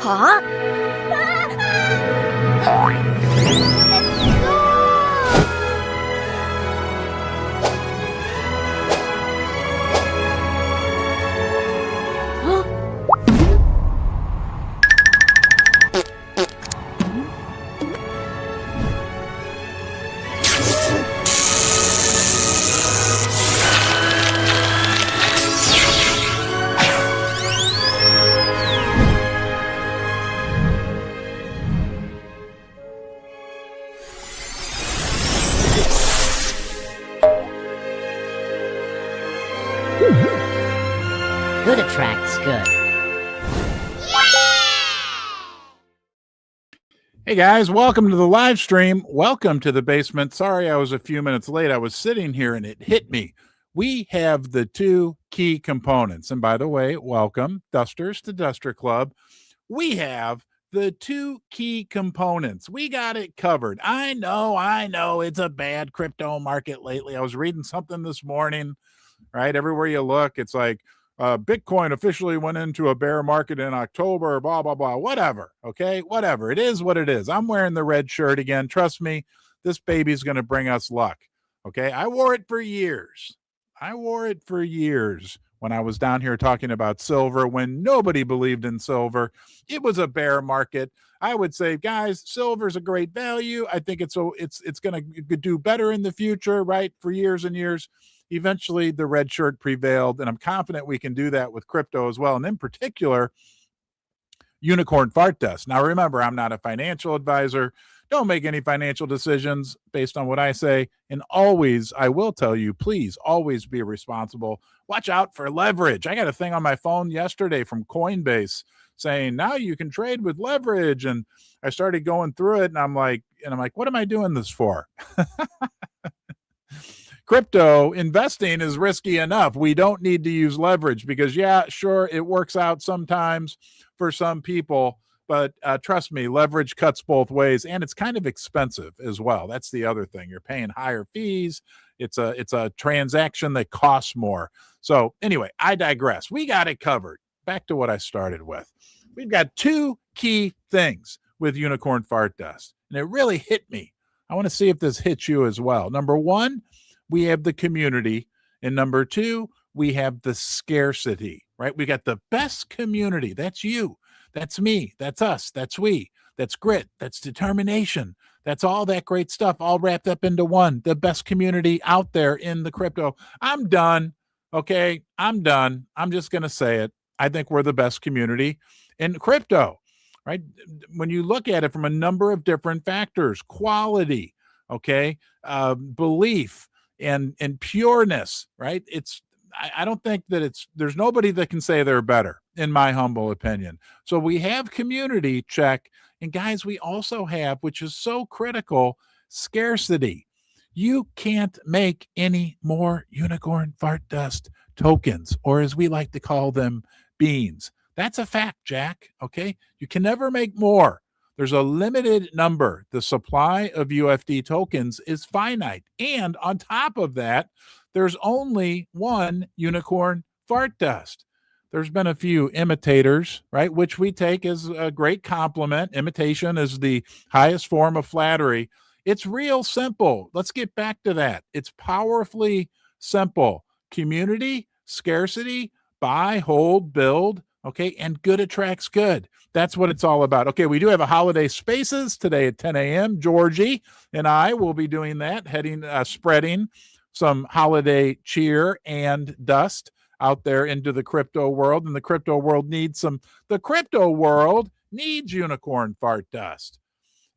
Huh? Good attracts good. Hey guys, welcome to the live stream. Welcome to the basement. Sorry I was a few minutes late. I was sitting here and it hit me. We have the two key components. And by the way, welcome, Dusters to Duster Club. We have the two key components. We got it covered. I know. It's a bad crypto market lately. I was reading something this morning, right? Everywhere you look, it's like, Bitcoin officially went into a bear market in October, blah, blah, blah, whatever. Okay, whatever. It is what it is. I'm wearing the red shirt again. Trust me, this baby's going to bring us luck. Okay, I wore it for years. When I was down here talking about silver, when nobody believed in silver. It was a bear market. I would say, guys, silver's a great value. I think it's going to do better in the future, right? For years and years. Eventually, the red shirt prevailed, and I'm confident we can do that with crypto as well, and in particular, unicorn fart dust. Now, remember, I'm not a financial advisor. Don't make any financial decisions based on what I say, and always, I will tell you, please always be responsible. Watch out for leverage. I got a thing on my phone yesterday from Coinbase saying, now you can trade with leverage, and I started going through it, and I'm like, what am I doing this for? Crypto investing is risky enough. We don't need to use leverage because, yeah, sure, it works out sometimes for some people, but trust me, leverage cuts both ways, and it's kind of expensive as well. That's the other thing. You're paying higher fees. It's a transaction that costs more. So anyway, I digress. We got it covered. Back to what I started with. We've got two key things with unicorn fart dust, and it really hit me. I want to see if this hits you as well. Number one, we have the community, and number two, we have the scarcity, right? We got the best community. That's you. That's me. That's us. That's we. That's grit. That's determination. That's all that great stuff all wrapped up into one. The best community out there in the crypto. I'm done. Okay, I'm done. I'm just going to say it. I think we're the best community in crypto, right? When you look at it from a number of different factors, quality, okay, belief, and pureness, right? I don't think that there's nobody that can say they're better, in my humble opinion. So we have community, check. And guys, we also have, which is so critical, scarcity. You can't make any more unicorn fart dust tokens, or as we like to call them, beans. That's a fact, Jack, okay? You can never make more. There's a limited number. The supply of UFD tokens is finite. And on top of that, there's only one unicorn fart dust. There's been a few imitators, right, which we take as a great compliment. Imitation is the highest form of flattery. It's real simple. Let's get back to that. It's powerfully simple. Community, scarcity, buy, hold, build, okay, and good attracts good. That's what it's all about. Okay, we do have a holiday spaces today at 10 a.m. Georgie and I will be doing that, spreading some holiday cheer and dust out there into the crypto world. And the crypto world needs unicorn fart dust.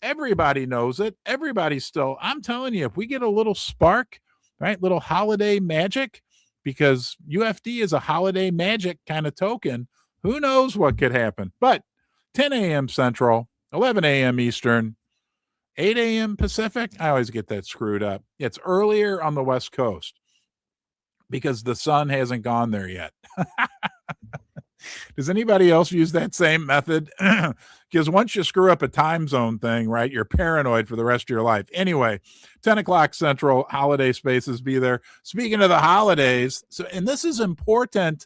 Everybody knows it. Everybody's still, I'm telling you, if we get a little spark, right, little holiday magic, because UFD is a holiday magic kind of token, who knows what could happen. But 10 a.m. Central, 11 a.m. Eastern, 8 a.m. Pacific. I always get that screwed up. It's earlier on the West Coast because the sun hasn't gone there yet. Does anybody else use that same method? Because once you screw up a time zone thing, right, you're paranoid for the rest of your life. Anyway, 10 o'clock Central, holiday spaces be there. Speaking of the holidays, and this is important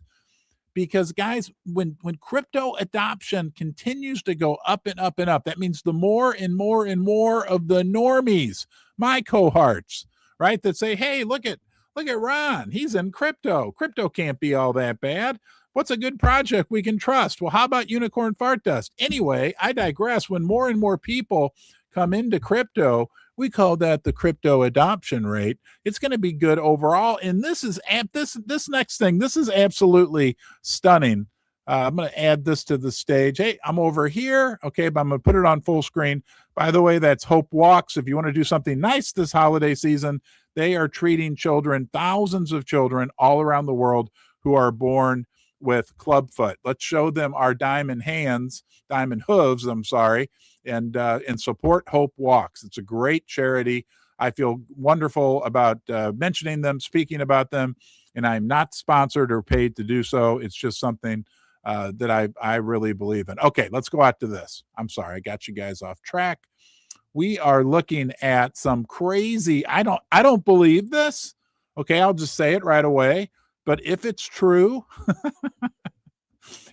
because guys, when crypto adoption continues to go up and up and up, that means the more and more and more of the normies, my cohorts, right, that say, hey, look at Ron, he's in crypto can't be all that bad. What's a good project we can trust? Well, how about Unicorn Fart Dust? Anyway, I digress. When more and more people come into crypto, we call that the crypto adoption rate. It's going to be good overall. And this is this next thing. This is absolutely stunning. I'm going to add this to the stage. Hey, I'm over here. Okay, but I'm going to put it on full screen. By the way, that's Hope Walks. If you want to do something nice this holiday season, they are treating children, thousands of children all around the world who are born with clubfoot. Let's show them our diamond hooves, and support Hope Walks. It's a great charity. I feel wonderful about mentioning them, speaking about them, and I'm not sponsored or paid to do so. It's just something that I really believe in. Okay, let's go out to this. I'm sorry, I got you guys off track. We are looking at some crazy, I don't believe this. Okay, I'll just say it right away. But if it's true,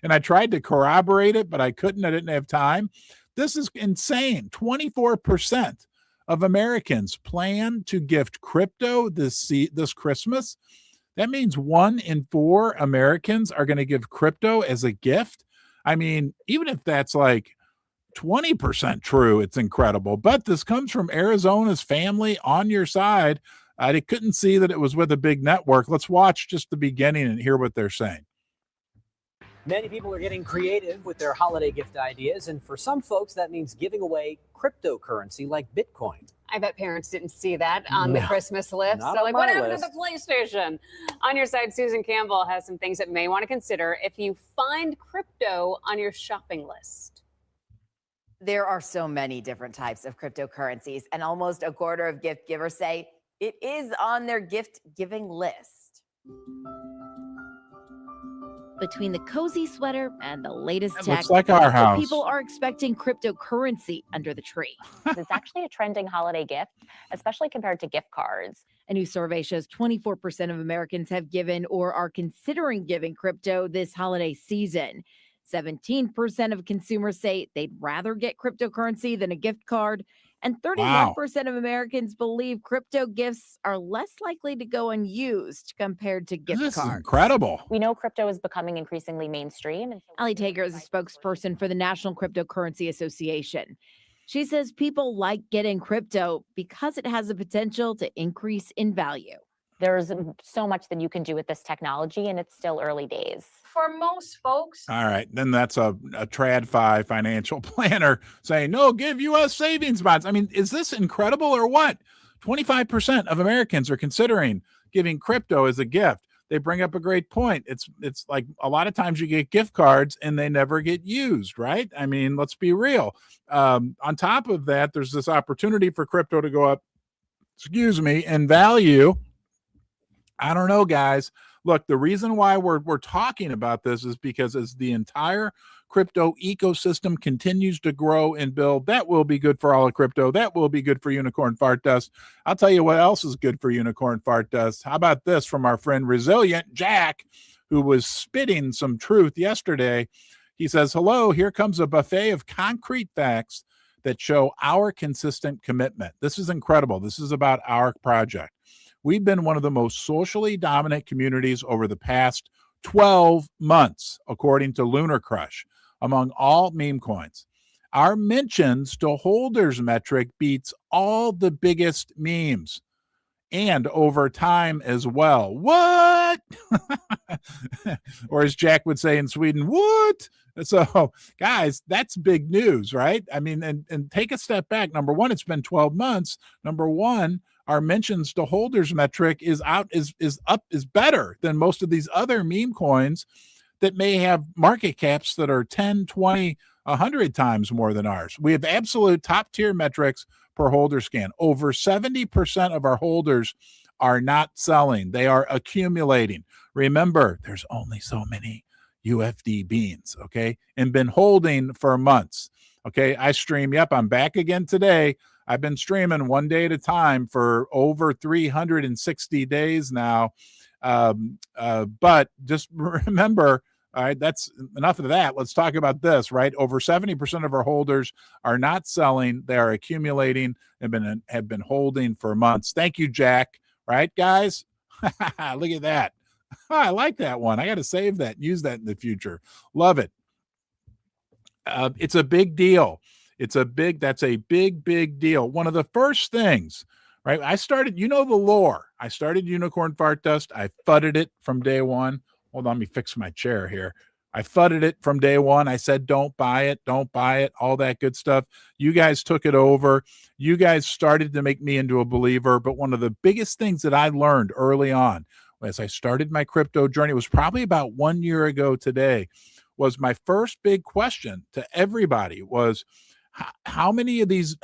and I tried to corroborate it, but I couldn't, I didn't have time. This is insane. 24% of Americans plan to gift crypto this Christmas. That means 1 in 4 Americans are going to give crypto as a gift. I mean, even if that's like 20% true, it's incredible. But this comes from Arizona's Family on Your Side. I couldn't see that it was with a big network. Let's watch just the beginning and hear what they're saying. Many people are getting creative with their holiday gift ideas, and for some folks, that means giving away cryptocurrency like Bitcoin. I bet parents didn't see that on the Christmas list. So like, what happened to the PlayStation? On Your Side, Susan Campbell has some things that may want to consider if you find crypto on your shopping list. There are so many different types of cryptocurrencies, and almost a quarter of gift givers say it is on their gift giving list. Between the cozy sweater and the latest tech, looks like our house. People are expecting cryptocurrency under the tree. It's actually a trending holiday gift, especially compared to gift cards. A new survey shows 24% of Americans have given or are considering giving crypto this holiday season. 17% of consumers say they'd rather get cryptocurrency than a gift card. And 31% of Americans believe crypto gifts are less likely to go unused compared to gift cards. This is incredible. We know crypto is becoming increasingly mainstream. And Ali Tager is a spokesperson for the National Cryptocurrency Association. She says people like getting crypto because it has the potential to increase in value. There's so much that you can do with this technology, and it's still early days. For most folks. All right. Then that's a TradFi financial planner saying, no, give U.S. savings bonds. I mean, is this incredible or what? 25% of Americans are considering giving crypto as a gift. They bring up a great point. It's like a lot of times you get gift cards and they never get used, right? I mean, let's be real. On top of that, there's this opportunity for crypto to go up, in value. I don't know, guys. Look, the reason why we're talking about this is because as the entire crypto ecosystem continues to grow and build, that will be good for all of crypto. That will be good for Unicorn Fart Dust. I'll tell you what else is good for Unicorn Fart Dust. How about this from our friend Resilient Jack, who was spitting some truth yesterday? He says, hello, here comes a buffet of concrete facts that show our consistent commitment. This is incredible. This is about our project. We've been one of the most socially dominant communities over the past 12 months, according to Lunar Crush, among all meme coins. Our mentions to holders metric beats all the biggest memes, and over time as well. What? Or as Jack would say in Sweden, what? So, guys, that's big news, right? I mean, and take a step back. Number one, it's been 12 months. Number one, our mentions to holders metric is better than most of these other meme coins that may have market caps that are 10, 20, 100 times more than ours. We have absolute top tier metrics per holder scan. Over 70% of our holders are not selling. They are accumulating. Remember, there's only so many UFD beans, okay? And been holding for months, okay? I stream, yep, I'm back again today. I've been streaming one day at a time for over 360 days now. But just remember, All right, that's enough of that. Let's talk about this, right? Over 70% of our holders are not selling. They are accumulating and have been holding for months. Thank you, Jack. Right, guys? Look at that. I like that one. I got to save that and use that in the future. Love it. It's a big deal. That's a big deal. One of the first things, right? I started, the lore. I started Unicorn Fart Dust. I fudded it from day one. Hold on, let me fix my chair here. I fudded it from day one. I said, don't buy it, all that good stuff. You guys took it over. You guys started to make me into a believer. But one of the biggest things that I learned early on as I started my crypto journey, was probably about 1 year ago today, was my first big question to everybody was, how many of these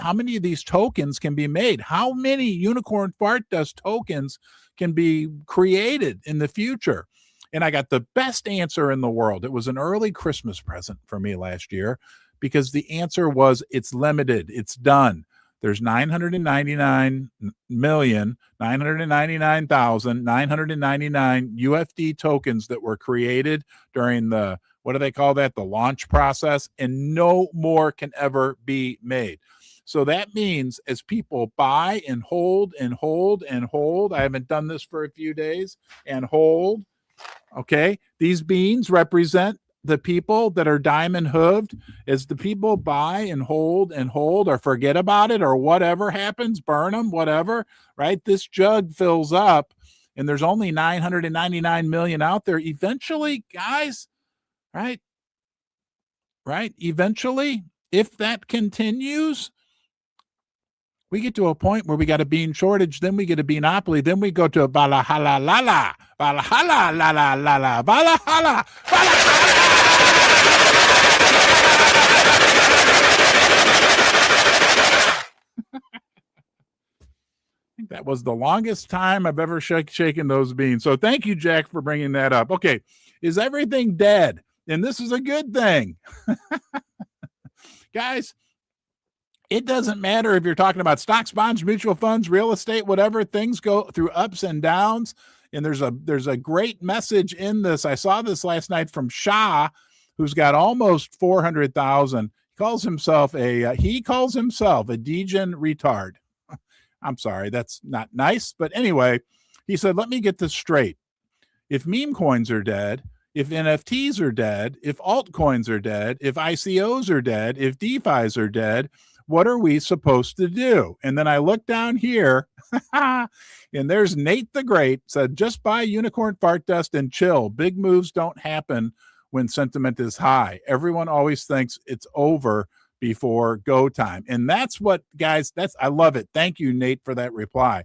tokens can be made? How many Unicorn Fart Dust tokens can be created in the future? And I got the best answer in the world. It was an early Christmas present for me last year, because the answer was, it's limited. It's done. There's 999,999,999 UFD tokens that were created during the, what do they call that? The launch process, and no more can ever be made. So that means as people buy and hold and hold and hold, I haven't done this for a few days, and hold, okay, these beans represent the people that are diamond hooved. As the people buy and hold or forget about it or whatever happens, burn them, whatever, right? This jug fills up and there's only 999 million out there. Eventually, guys, right? Eventually, if that continues, we get to a point where we got a bean shortage, then we get a beanopoly, then we go to a Valhalla, Valhalla, Valhalla, Valhalla, Valhalla. I think that was the longest time I've ever shaken those beans. So thank you, Jack, for bringing that up. Okay, is everything dead? And this is a good thing. Guys, it doesn't matter if you're talking about stocks, bonds, mutual funds, real estate, whatever. Things go through ups and downs. And there's a great message in this. I saw this last night from Shah, who's got almost 400,000. He calls himself a degen retard. I'm sorry, that's not nice. But anyway, he said, let me get this straight. If meme coins are dead, if NFTs are dead, if altcoins are dead, if ICOs are dead, if DeFis are dead, what are we supposed to do? And then I look down here and there's Nate the Great said, just buy Unicorn Fart Dust and chill. Big moves don't happen when sentiment is high. Everyone always thinks it's over before go time. And that's what, guys, I love it. Thank you, Nate, for that reply.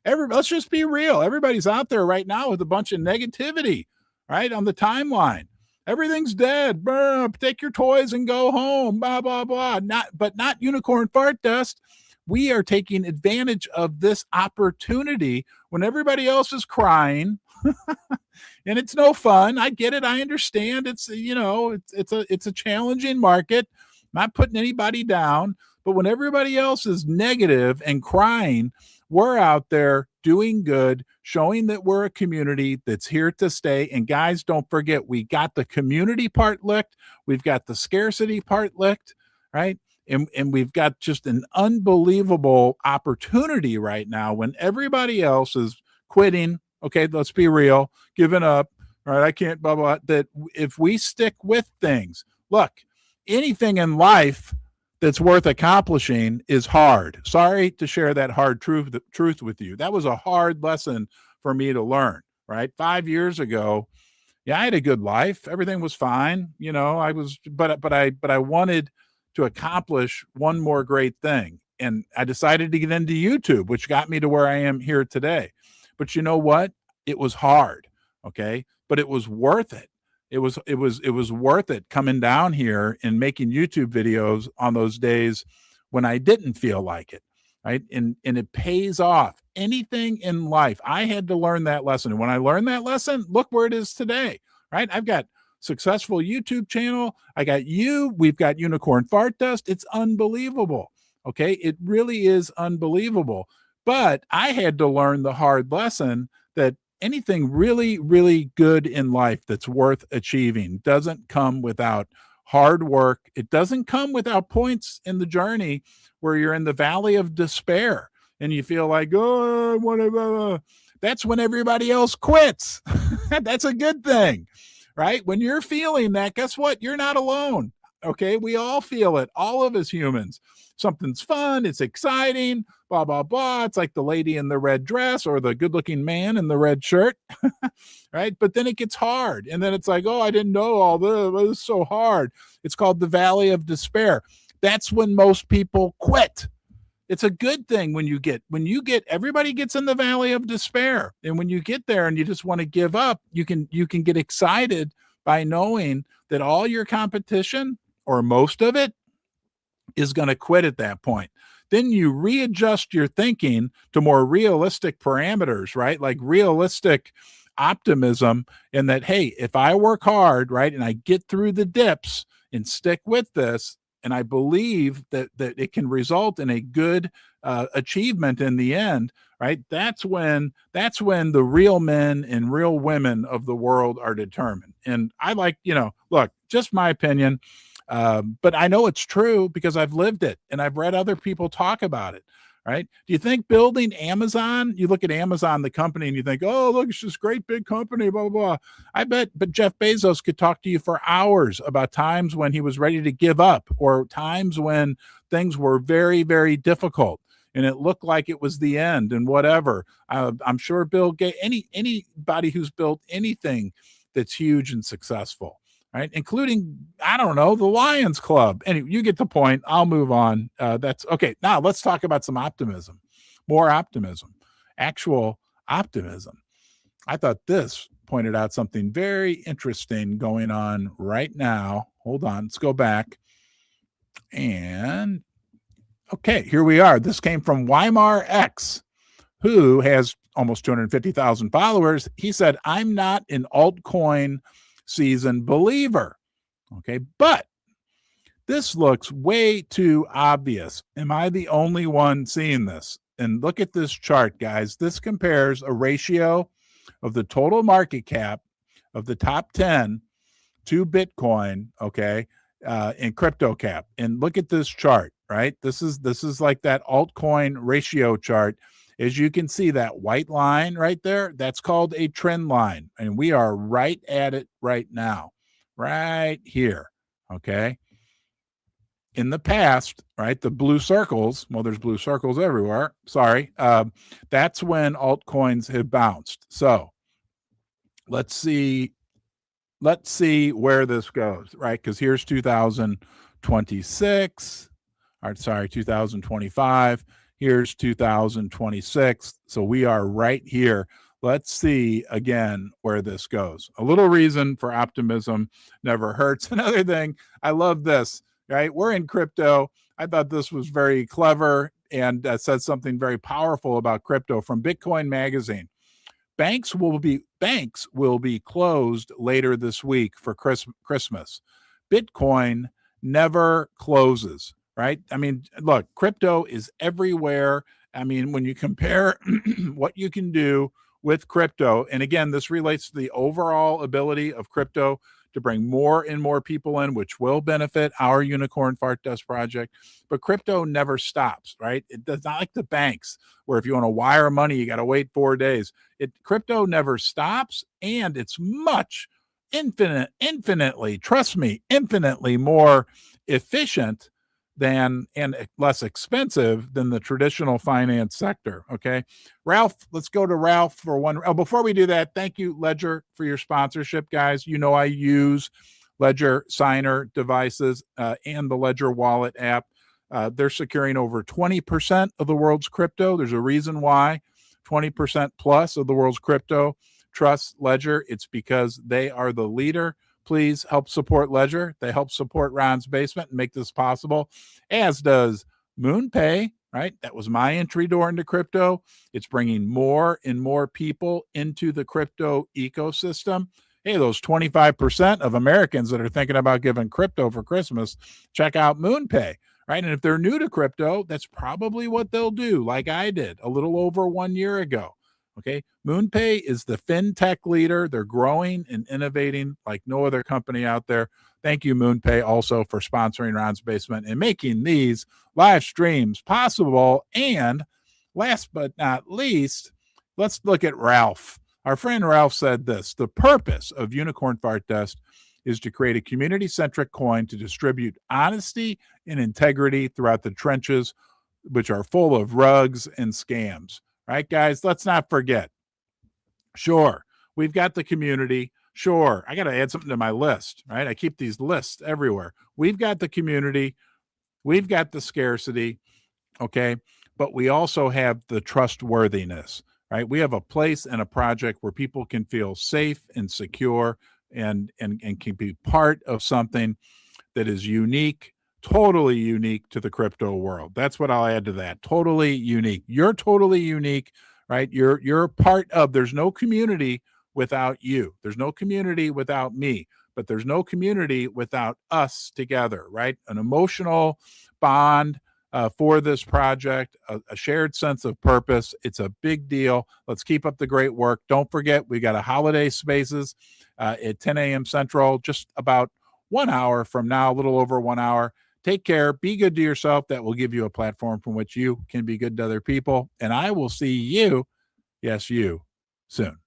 Let's just be real. Everybody's out there right now with a bunch of negativity, right, on the timeline. Everything's dead. Take your toys and go home. Blah, blah, blah. Not Unicorn Fart Dust. We are taking advantage of this opportunity when everybody else is crying. And it's no fun. I get it. I understand. It's a challenging market. Not putting anybody down. But when everybody else is negative and crying, we're out there doing good, showing that we're a community that's here to stay. And guys, don't forget, we got the community part licked. We've got the scarcity part licked, right? And we've got just an unbelievable opportunity right now when everybody else is quitting. Okay, let's be real, giving up. All right, I can't, blah, blah, that if we stick with things, look, anything in life that's worth accomplishing is hard. Sorry to share that hard truth with you. That was a hard lesson for me to learn, right? 5 years ago, yeah, I had a good life. Everything was fine. But I wanted to accomplish one more great thing. And I decided to get into YouTube, which got me to where I am here today. But you know what? It was hard. Okay. But it was worth it. It was worth it coming down here and making YouTube videos on those days when I didn't feel like it, right? And it pays off. Anything in life, I had to learn that lesson. And when I learned that lesson, look where it is today, right? I've got successful YouTube channel. I got you. We've got Unicorn Fart Dust. It's unbelievable, okay? It really is unbelievable. But I had to learn the hard lesson that anything really, really good in life that's worth achieving doesn't come without hard work. It doesn't come without points in the journey where you're in the valley of despair and you feel like, oh, whatever. That's when everybody else quits. That's a good thing, right? When you're feeling that, guess what? You're not alone. Okay, we all feel it, all of us humans. Something's fun, it's exciting, blah, blah, blah. It's like the lady in the red dress or the good-looking man in the red shirt, right? But then it gets hard. And then it's like, oh, I didn't know all this. This is so hard. It's called the valley of despair. That's when most people quit. It's a good thing when you get, everybody gets in the valley of despair. And when you get there and you just want to give up, you can get excited by knowing that all your competition, or most of it, is going to quit at that point. Then you readjust your thinking to more realistic parameters, right? Like realistic optimism, in that, hey, if I work hard, right, and I get through the dips and stick with this, and I believe that it can result in a good achievement in the end, right? That's when the real men and real women of the world are determined. And I like, look, just my opinion, but I know it's true because I've lived it and I've read other people talk about it, right? Do you think building Amazon, you look at Amazon, the company, and you think, oh, look, it's this great big company, blah, blah, blah. But Jeff Bezos could talk to you for hours about times when he was ready to give up, or times when things were very, very difficult and it looked like it was the end and whatever. I'm sure Bill Gates, anybody who's built anything that's huge and successful, right? Including, I don't know, the Lions Club. Anyway, you get the point. I'll move on. That's okay. Now let's talk about some optimism, more optimism, actual optimism. I thought this pointed out something very interesting going on right now. Hold on. Let's go back. And okay, here we are. This came from Weimar X, who has almost 250,000 followers. He said, I'm not an altcoin season believer. Okay, but this looks way too obvious. Am I the only one seeing this? And look at this chart, guys. This compares a ratio of the total market cap of the top 10 to Bitcoin, okay, in crypto cap. And look at this chart, right? This is like that altcoin ratio chart. As you can see, that white line right there, that's called a trend line. And we are right at it right now, right here, okay? In the past, right, the blue circles, well, there's blue circles everywhere. Sorry. That's when altcoins have bounced. So let's see where this goes, right? Because here's 2026. All right, sorry, 2025. Here's 2026. So we are right here. Let's see again where this goes. A little reason for optimism never hurts. Another thing, I love this, right? We're in crypto. I thought this was very clever and said something very powerful about crypto from Bitcoin Magazine. Banks will be closed later this week for Christmas. Bitcoin never closes, right? I mean, look, crypto is everywhere. I mean, when you compare what you can do with crypto, and again, this relates to the overall ability of crypto to bring more and more people in, which will benefit our Unicorn Fart Dust project. But crypto never stops, right? It does not like the banks, where if you want to wire money, you got to wait 4 days. Crypto never stops, and it's infinitely, trust me, infinitely more efficient than and less expensive than the traditional finance sector. Okay, Ralph, let's go to Ralph for one. Oh, before we do that, thank you, Ledger, for your sponsorship, guys. You know I use Ledger signer devices and the Ledger wallet app. They're securing over 20% of the world's crypto. There's a reason why 20% plus of the world's crypto trusts Ledger. It's because they are the leader. Please help support Ledger. They help support Ron's Basement and make this possible, as does MoonPay, right? That was my entry door into crypto. It's bringing more and more people into the crypto ecosystem. Hey, those 25% of Americans that are thinking about giving crypto for Christmas, check out MoonPay, right? And if they're new to crypto, that's probably what they'll do, like I did a little over 1 year ago. Okay. MoonPay is the fintech leader. They're growing and innovating like no other company out there. Thank you, MoonPay, also for sponsoring Ron's Basement and making these live streams possible. And last but not least, let's look at Ralph. Our friend Ralph said this: the purpose of Unicorn Fart Dust is to create a community-centric coin to distribute honesty and integrity throughout the trenches, which are full of rugs and scams. Right, guys? Let's not forget. Sure, we've got the community. Sure, I got to add something to my list, right? I keep these lists everywhere. We've got the community. We've got the scarcity, okay? But we also have the trustworthiness, right? We have a place and a project where people can feel safe and secure and can be part of something that is unique, totally unique to the crypto world. That's what I'll add to that. Totally unique. You're totally unique, right? You're part of, there's no community without you. There's no community without me, but there's no community without us together, right? An emotional bond for this project, a shared sense of purpose. It's a big deal. Let's keep up the great work. Don't forget, we got a holiday spaces at 10 a.m. Central, just about 1 hour from now, a little over 1 hour. Take care. Be good to yourself. That will give you a platform from which you can be good to other people. And I will see you, yes, you, soon.